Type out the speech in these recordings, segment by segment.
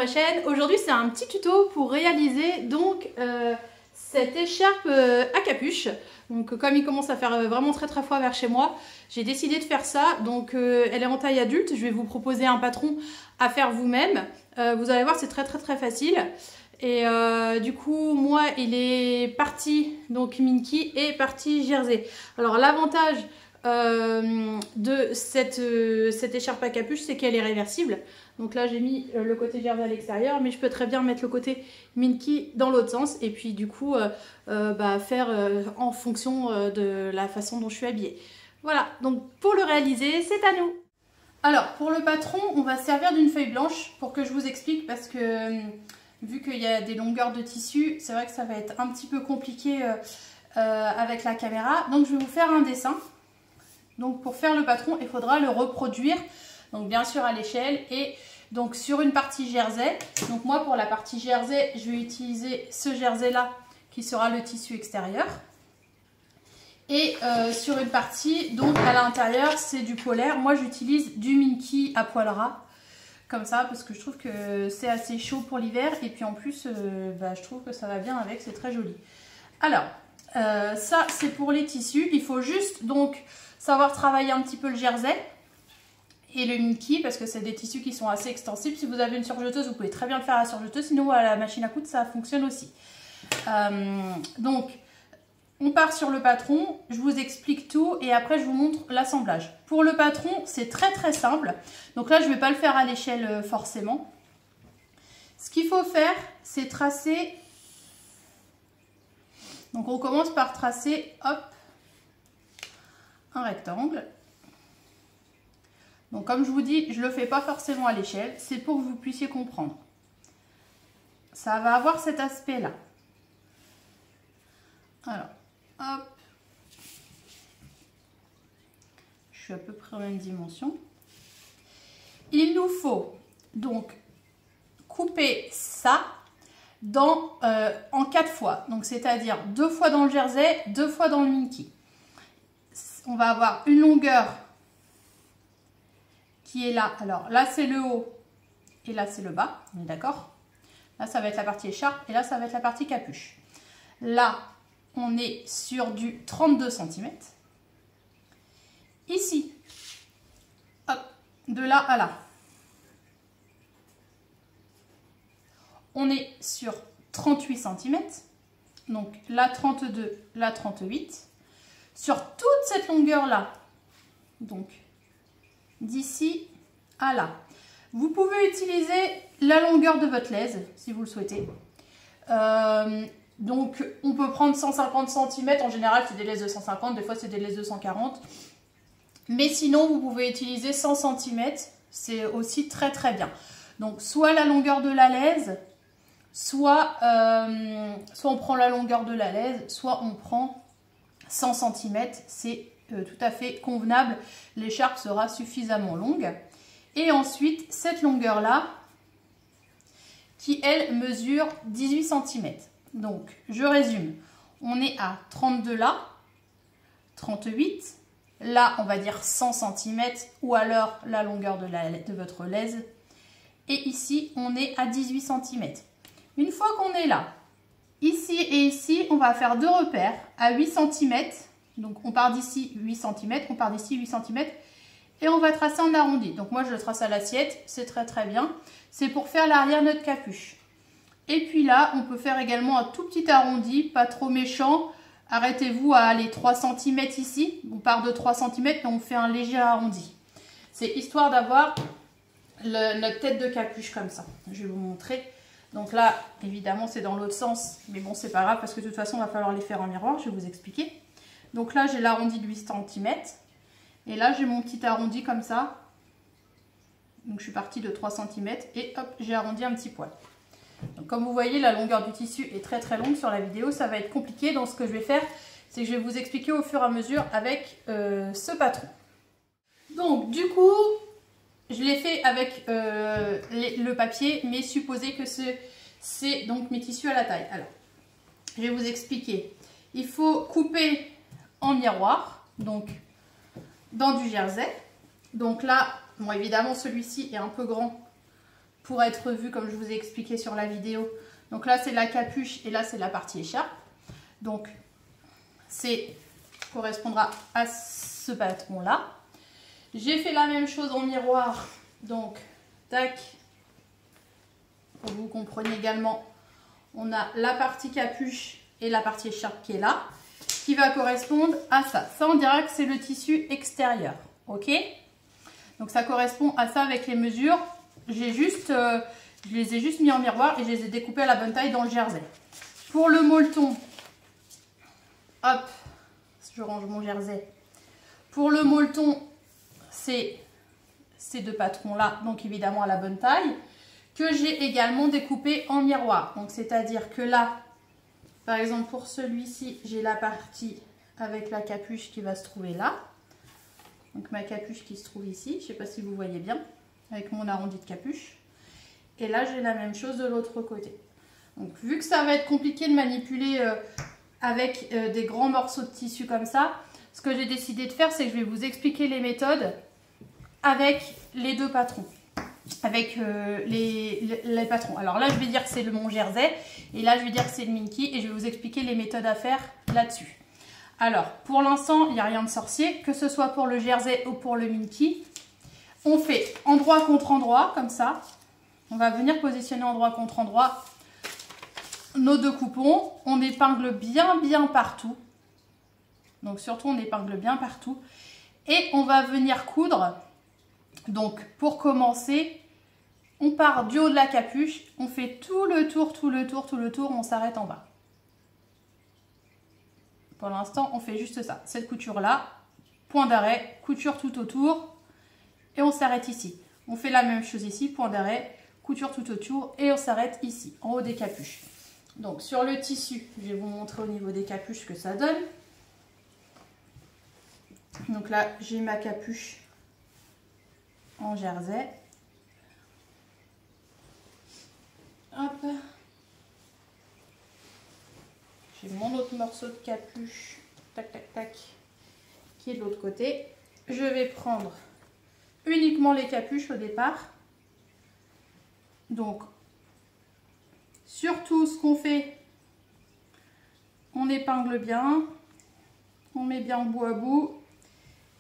ma chaîne. Aujourd'hui c'est un petit tuto pour réaliser donc cette écharpe à capuche. Donc comme il commence à faire vraiment très froid vers chez moi, j'ai décidé de faire ça. Donc elle est en taille adulte, je vais vous proposer un patron à faire vous-même. Vous allez voir, c'est très facile. Et du coup moi il est parti donc Minky et parti Jersey. Alors l'avantage de cette écharpe à capuche, c'est qu'elle est réversible. Donc là j'ai mis le côté Jersey à l'extérieur, mais je peux très bien mettre le côté Minky dans l'autre sens et puis du coup faire en fonction de la façon dont je suis habillée. Voilà, donc pour le réaliser, c'est à nous. Alors pour le patron, on va se servir d'une feuille blanche pour que je vous explique, parce que vu qu'il y a des longueurs de tissu, c'est vrai que ça va être un petit peu compliqué avec la caméra. Donc je vais vous faire un dessin. Donc pour faire le patron, il faudra le reproduire, donc bien sûr à l'échelle et donc sur une partie jersey. Donc moi pour la partie jersey, je vais utiliser ce jersey là qui sera le tissu extérieur. Et sur une partie, donc à l'intérieur, c'est du polaire. Moi j'utilise du Minky à poil ras, comme ça, parce que je trouve que c'est assez chaud pour l'hiver. Et puis en plus, je trouve que ça va bien avec, c'est très joli. Alors, ça c'est pour les tissus. Il faut juste donc savoir travailler un petit peu le jersey et le Minky, parce que c'est des tissus qui sont assez extensibles. Si vous avez une surjeteuse, vous pouvez très bien le faire à la surjeteuse, sinon à la machine à coudre ça fonctionne aussi. Donc on part sur le patron, je vous explique tout et après je vous montre l'assemblage. Pour le patron, c'est très simple. Donc là je ne vais pas le faire à l'échelle forcément. Ce qu'il faut faire, c'est tracer. Donc on commence par tracer, hop, un rectangle. Donc comme je vous dis, je ne le fais pas forcément à l'échelle, c'est pour que vous puissiez comprendre. Ça va avoir cet aspect-là. Alors, hop. Je suis à peu près en même dimension. Il nous faut donc couper ça en 4 fois. Donc c'est-à-dire 2 fois dans le jersey, 2 fois dans le Minky. On va avoir une longueur qui est là. Alors là c'est le haut et là c'est le bas, on est d'accord? Là ça va être la partie écharpe et là ça va être la partie capuche. Là on est sur du 32 cm. Ici, hop, de là à là, on est sur 38 cm. Donc là 32, là 38. Sur toute cette longueur là, donc d'ici à là. Vous pouvez utiliser la longueur de votre laise si vous le souhaitez. Donc on peut prendre 150 cm, en général c'est des laises de 150, des fois c'est des laises de 140. Mais sinon vous pouvez utiliser 100 cm, c'est aussi très bien. Donc soit la longueur de la laise, soit on prend la longueur de la laise, soit on prend 100 cm, c'est tout à fait convenable. L'écharpe sera suffisamment longue. Et ensuite, cette longueur-là, qui elle mesure 18 cm. Donc, je résume. On est à 32 là, 38. Là, on va dire 100 cm ou alors la longueur de votre laise. Et ici, on est à 18 cm. Une fois qu'on est là, ici et ici, on va faire 2 repères à 8 cm. Donc on part d'ici 8 cm, on part d'ici 8 cm et on va tracer en arrondi. Donc moi je le trace à l'assiette, c'est très bien. C'est pour faire l'arrière de notre capuche. Et puis là, on peut faire également un tout petit arrondi, pas trop méchant. Arrêtez-vous à aller 3 cm ici. On part de 3 cm et on fait un léger arrondi. C'est histoire d'avoir notre tête de capuche comme ça. Je vais vous montrer. Donc là, évidemment, c'est dans l'autre sens. Mais bon, c'est pas grave parce que de toute façon, il va falloir les faire en miroir. Je vais vous expliquer. Donc là, j'ai l'arrondi de 8 cm. Et là, j'ai mon petit arrondi comme ça. Donc, je suis partie de 3 cm. Et hop, j'ai arrondi un petit poil. Donc, comme vous voyez, la longueur du tissu est très longue sur la vidéo. Ça va être compliqué. Donc, ce que je vais faire, c'est que je vais vous expliquer au fur et à mesure avec ce patron. Donc, du coup, je l'ai fait avec le papier. Mais supposez que c'est donc mes tissus à la taille. Alors, je vais vous expliquer. Il faut couper en miroir, donc dans du jersey. Donc là, bon, évidemment celui-ci est un peu grand pour être vu comme je vous ai expliqué sur la vidéo. Donc là, c'est la capuche et là, c'est la partie écharpe. Donc, c'est correspondra à ce patron-là. J'ai fait la même chose en miroir. Donc, tac. Pour que vous compreniez également, on a la partie capuche et la partie écharpe qui est là, qui va correspondre à ça. Ça, on dira que c'est le tissu extérieur. Ok? Donc, ça correspond à ça avec les mesures. Je les ai juste mis en miroir et je les ai découpés à la bonne taille dans le jersey. Pour le molleton, hop, je range mon jersey. Pour le molleton, c'est ces deux patrons-là, donc évidemment à la bonne taille, que j'ai également découpé en miroir. Donc, c'est-à-dire que là, par exemple, pour celui-ci, j'ai la partie avec la capuche qui va se trouver là. Donc, ma capuche qui se trouve ici. Je ne sais pas si vous voyez bien, avec mon arrondi de capuche. Et là, j'ai la même chose de l'autre côté. Donc, vu que ça va être compliqué de manipuler avec des grands morceaux de tissu comme ça, ce que j'ai décidé de faire, c'est que je vais vous expliquer les méthodes avec les deux patrons. Avec les patrons. Alors là, je vais dire que c'est mon jersey. Et là, je vais dire que c'est le minky. Et je vais vous expliquer les méthodes à faire là-dessus. Alors, pour l'instant, il n'y a rien de sorcier. Que ce soit pour le jersey ou pour le minky. On fait endroit contre endroit, comme ça. On va venir positionner endroit contre endroit nos deux coupons. On épingle bien partout. Donc surtout, on épingle bien partout. Et on va venir coudre. Donc pour commencer, on part du haut de la capuche. On fait tout le tour. On s'arrête en bas. Pour l'instant, on fait juste ça. Cette couture-là, point d'arrêt, couture tout autour. Et on s'arrête ici. On fait la même chose ici, point d'arrêt, couture tout autour et on s'arrête ici, en haut des capuches. Donc sur le tissu, je vais vous montrer au niveau des capuches ce que ça donne. Donc là, j'ai ma capuche en jersey. Hop. J'ai mon autre morceau de capuche, tac, qui est de l'autre côté. Je vais prendre uniquement les capuches au départ. Donc, surtout ce qu'on fait, on épingle bien, on met bien bout à bout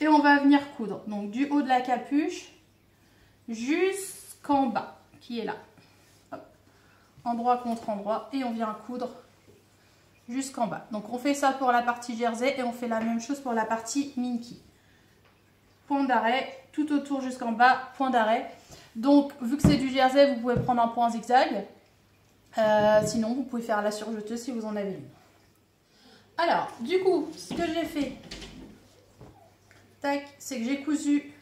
et on va venir coudre. Donc, du haut de la capuche jusqu'en bas, qui est là. Hop. Endroit contre endroit et on vient coudre jusqu'en bas. Donc, on fait ça pour la partie jersey et on fait la même chose pour la partie minky. Point d'arrêt, tout autour jusqu'en bas, point d'arrêt. Donc, vu que c'est du jersey, vous pouvez prendre un point zigzag. Sinon, vous pouvez faire la surjeteuse si vous en avez une. Alors, du coup, ce que j'ai fait, tac, c'est que j'ai cousu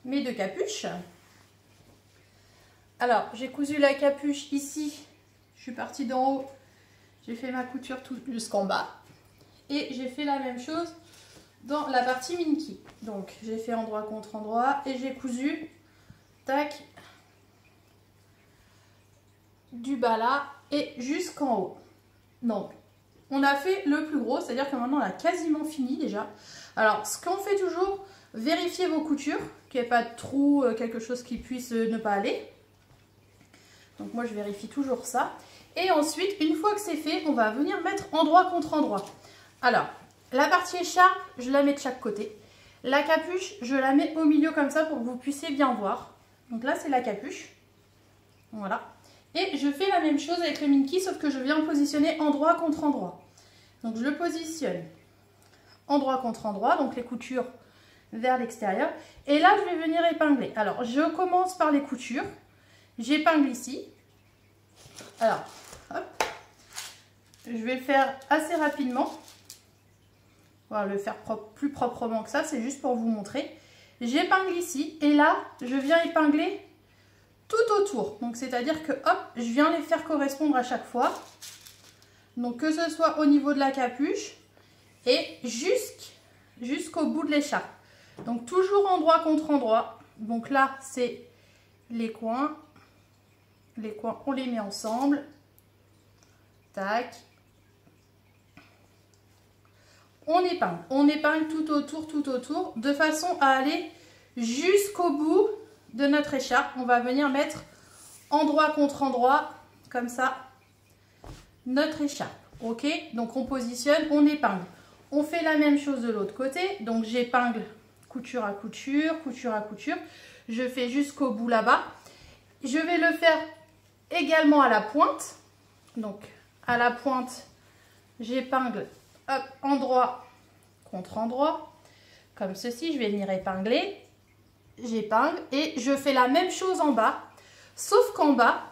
mes deux capuches. Alors, j'ai cousu la capuche ici. Je suis partie d'en haut. J'ai fait ma couture tout jusqu'en bas. Et j'ai fait la même chose dans la partie minky. Donc, j'ai fait endroit contre endroit et j'ai cousu, tac, du bas là et jusqu'en haut. Donc, on a fait le plus gros, c'est-à-dire que maintenant on a quasiment fini déjà. Alors, ce qu'on fait toujours, vérifiez vos coutures, qu'il n'y ait pas de trou, quelque chose qui puisse ne pas aller. Donc, moi je vérifie toujours ça. Et ensuite, une fois que c'est fait, on va venir mettre endroit contre endroit. Alors, la partie écharpe, je la mets de chaque côté. La capuche, je la mets au milieu comme ça pour que vous puissiez bien voir. Donc là, c'est la capuche. Voilà. Et je fais la même chose avec le minky, sauf que je viens positionner endroit contre endroit. Donc je le positionne endroit contre endroit, donc les coutures vers l'extérieur. Et là, je vais venir épingler. Alors, je commence par les coutures. J'épingle ici. Alors, hop. Je vais le faire assez rapidement. On va le faire plus proprement que ça, c'est juste pour vous montrer. J'épingle ici et là, je viens épingler tout autour. Donc, c'est-à-dire que, hop, je viens les faire correspondre à chaque fois. Donc, que ce soit au niveau de la capuche et jusqu'au bout de l'écharpe. Donc, toujours endroit contre endroit. Donc là, c'est les coins. Les coins, on les met ensemble. Tac. On épingle tout autour, de façon à aller jusqu'au bout de notre écharpe, on va venir mettre endroit contre endroit, comme ça, notre écharpe. Ok, donc on positionne, on épingle. On fait la même chose de l'autre côté, donc j'épingle couture à couture, couture à couture. Je fais jusqu'au bout là-bas. Je vais le faire également à la pointe. Donc à la pointe, j'épingle, hop, endroit contre endroit, comme ceci. Je vais venir épingler, j'épingle et je fais la même chose en bas, sauf qu'en bas,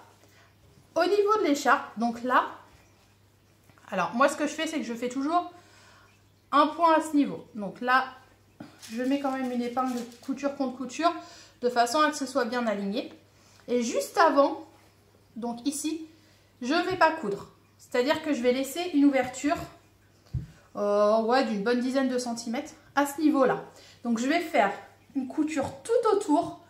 au niveau de l'écharpe, donc là, alors moi ce que je fais, c'est que je fais toujours un point à ce niveau. Donc là, je mets quand même une épingle couture contre couture, de façon à ce que ce soit bien aligné. Et juste avant, donc ici, je ne vais pas coudre. C'est-à-dire que je vais laisser une ouverture ouais, d'une bonne dizaine de centimètres à ce niveau-là. Donc je vais faire une couture tout autour,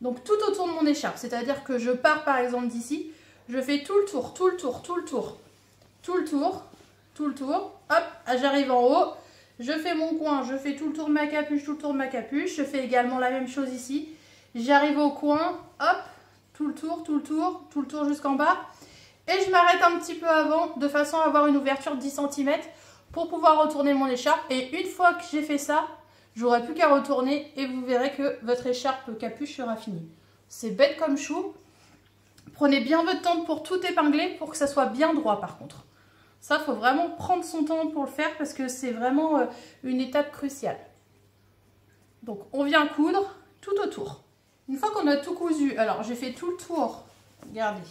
donc tout autour de mon écharpe. C'est-à-dire que je pars par exemple d'ici, je fais tout le tour, tout le tour, tout le tour, tout le tour, tout le tour. Hop, j'arrive en haut, je fais mon coin, je fais tout le tour de ma capuche, tout le tour de ma capuche. Je fais également la même chose ici. J'arrive au coin, hop, tout le tour, tout le tour, tout le tour jusqu'en bas. Et je m'arrête un petit peu avant, de façon à avoir une ouverture de 10 cm pour pouvoir retourner mon écharpe. Et une fois que j'ai fait ça, j'aurai plus qu'à retourner et vous verrez que votre écharpe capuche sera finie. C'est bête comme chou. Prenez bien votre temps pour tout épingler pour que ça soit bien droit par contre. Ça, il faut vraiment prendre son temps pour le faire parce que c'est vraiment une étape cruciale. Donc, on vient coudre tout autour. Une fois qu'on a tout cousu, alors j'ai fait tout le tour, regardez,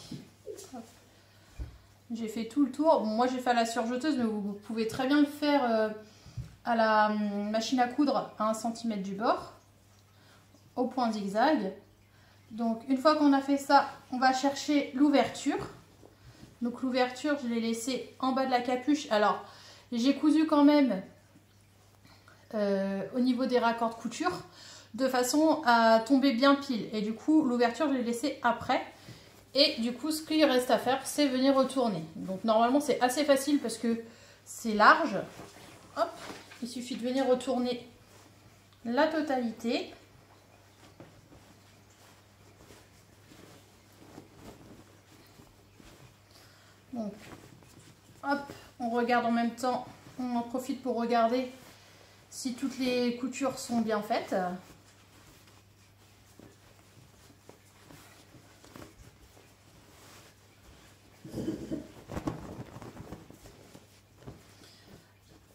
j'ai fait tout le tour. Bon, moi j'ai fait à la surjeteuse, mais vous pouvez très bien le faire à la machine à coudre à 1 cm du bord, au point zigzag. Donc une fois qu'on a fait ça, on va chercher l'ouverture. Donc l'ouverture, je l'ai laissée en bas de la capuche. Alors j'ai cousu quand même au niveau des raccords de couture, de façon à tomber bien pile. Et du coup, l'ouverture, je l'ai laissée après. Et du coup, ce qu'il reste à faire, c'est venir retourner. Donc normalement, c'est assez facile parce que c'est large. Hop, il suffit de venir retourner la totalité. Donc, hop, on regarde en même temps. On en profite pour regarder si toutes les coutures sont bien faites.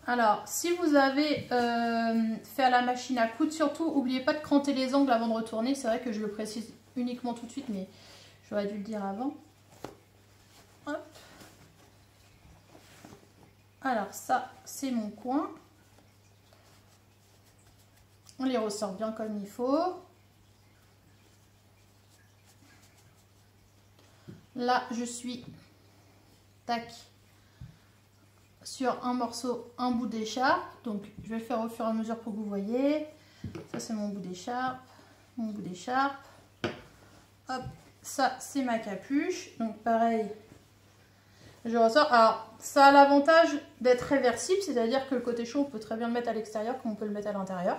Alors, si vous avez fait à la machine à coudre, surtout, n'oubliez pas de cranter les angles avant de retourner. C'est vrai que je le précise uniquement tout de suite, mais j'aurais dû le dire avant. Hop. Alors, ça, c'est mon coin. On les ressort bien comme il faut. Là, je suis, tac, sur un morceau, un bout d'écharpe. Donc je vais le faire au fur et à mesure pour que vous voyez. Ça c'est mon bout d'écharpe, mon bout d'écharpe. Hop, ça c'est ma capuche. Donc pareil, je ressors. Alors ça a l'avantage d'être réversible, c'est-à-dire que le côté chaud, on peut très bien le mettre à l'extérieur comme on peut le mettre à l'intérieur.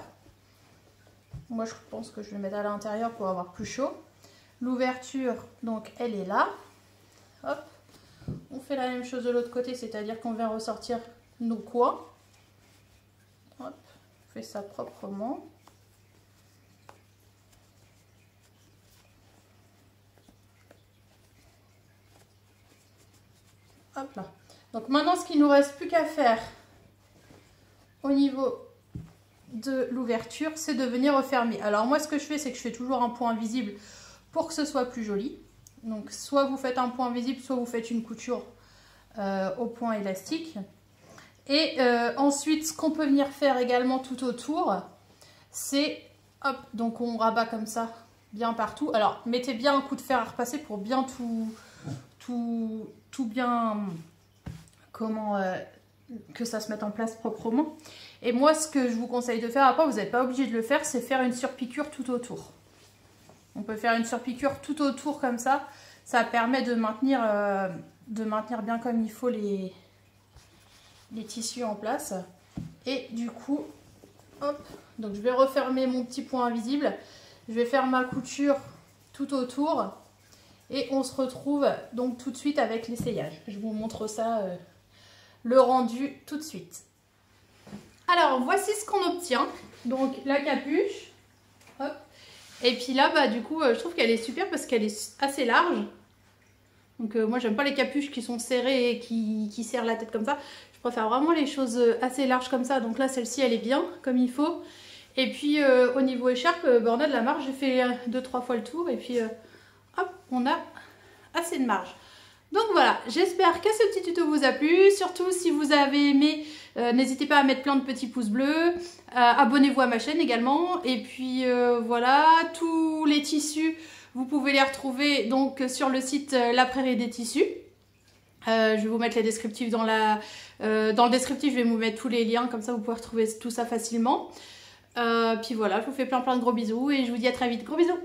Moi je pense que je vais le mettre à l'intérieur pour avoir plus chaud. L'ouverture, donc elle est là. Hop. On fait la même chose de l'autre côté, c'est-à-dire qu'on vient ressortir nos coins. Hop, on fait ça proprement. Hop là. Donc maintenant, ce qu'il nous reste plus qu'à faire au niveau de l'ouverture, c'est de venir refermer. Alors moi, ce que je fais, c'est que je fais toujours un point visible pour que ce soit plus joli. Donc soit vous faites un point visible, soit vous faites une couture au point élastique. Et ensuite, ce qu'on peut venir faire également tout autour, c'est, hop, donc on rabat comme ça, bien partout. Alors, mettez bien un coup de fer à repasser pour bien tout bien, que ça se mette en place proprement. Et moi, ce que je vous conseille de faire, après, vous n'êtes pas obligé de le faire, c'est faire une surpiqûre tout autour. On peut faire une surpiqûre tout autour comme ça. Ça permet de maintenir bien comme il faut les tissus en place. Et du coup, hop, donc je vais refermer mon petit point invisible. Je vais faire ma couture tout autour et on se retrouve donc tout de suite avec l'essayage. Je vous montre ça, le rendu tout de suite. Alors voici ce qu'on obtient. Donc la capuche, hop. Et puis là bah du coup je trouve qu'elle est super parce qu'elle est assez large. Donc moi j'aime pas les capuches qui sont serrées et qui serrent la tête comme ça. Je préfère vraiment les choses assez larges comme ça. Donc là celle-ci elle est bien comme il faut. Et puis au niveau écharpe, on a de la marge. J'ai fait 2-3 fois le tour et puis hop, on a assez de marge. Donc voilà, j'espère que ce petit tuto vous a plu. Surtout si vous avez aimé, n'hésitez pas à mettre plein de petits pouces bleus. Abonnez-vous à ma chaîne également. Et puis voilà, tous les tissus, vous pouvez les retrouver donc sur le site La Prairie des Tissus. Je vais vous mettre les descriptifs dans le descriptif, je vais vous mettre tous les liens, comme ça vous pouvez retrouver tout ça facilement. Puis voilà, je vous fais plein de gros bisous et je vous dis à très vite. Gros bisous!